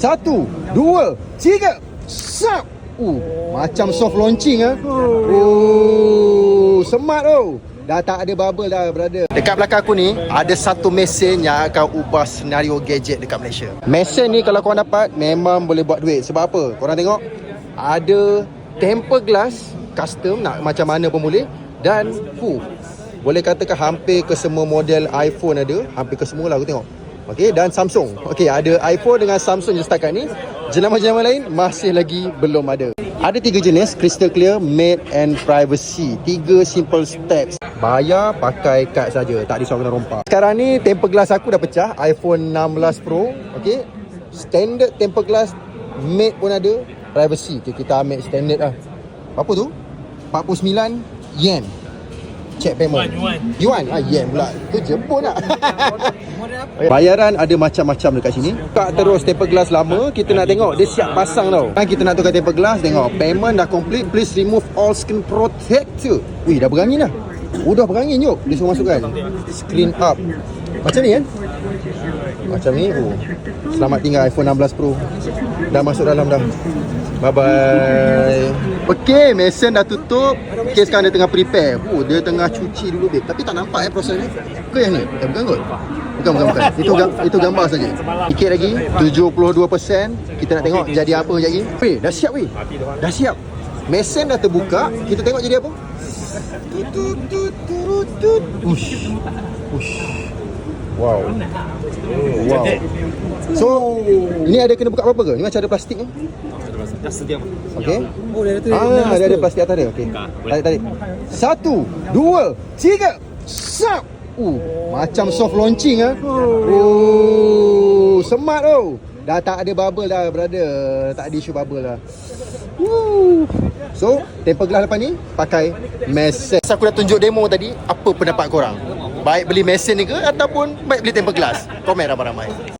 Satu, dua, tiga, sap. Macam soft launching smart Dah tak ada bubble dah, brother. Dekat belakang aku ni ada satu mesin yang akan ubah senario gadget dekat Malaysia. Mesin ni kalau korang dapat memang boleh buat duit. Sebab apa? Korang tengok ada tempered glass custom, nak macam mana pun boleh. Dan boleh katakan hampir ke semua model iPhone ada. Hampir ke semua lah aku tengok. Okey, dan Samsung. Okey, ada iPhone dengan Samsung je setakat ni. Jenama-jenama lain masih lagi belum ada. Ada 3 jenis, crystal clear, matte and privacy. 3 simple steps. Bayar pakai kad saja, tak risau kena rompak. Sekarang ni tempered glass aku dah pecah, iPhone 16 Pro. Okey. Standard tempered glass, matte pun ada, privacy. Okay, kita ambil standard lah. Apa tu? 49 yen. Check payment. Yuan. Yen pula. Tu Jepun lah. Bayaran ada macam-macam dekat sini. Tak terus tempered glass lama, kita nak tengok dia siap pasang tau. Kan kita nak tukar tempered glass, tengok payment dah complete, please remove all screen protector. Wih, dah berangin dah. Dah berangin jom. Dia suruh masukkan screen up. Macam ni kan? Macam ni. Selamat tinggal iPhone 16 Pro. Dah masuk dalam dah. Bye bye. Okey, mesin dah tutup. Okey, sekarang dia tengah prepare. Dia tengah cuci dulu babe. Tapi tak nampak proses ni. Ke yang ni? Bukan kot. Bukan. Itu gambar saja. Sikit lagi 72%. Kita nak tengok jadi apa sekejap lagi. Weh, dah siap weh. Dah siap. Mesin dah terbuka. Kita tengok jadi apa. Ush. Wow. So, ini ada kena buka apa-apa ke? Ni macam ada plastik ni. Dah sedia. Okey. Dia ada plastik atas dia. Okey. Tarik. 1, 2, 3. Sap. Macam soft launching smart Dah tak ada bubble dah, brother. Tak ada isu bubble dah. So, tempered glass lepas ni pakai mesin. Aku dah tunjuk demo tadi. Apa pendapat korang? Baik beli mesin ni ke ataupun baik beli tempered glass? Komen ramai-ramai.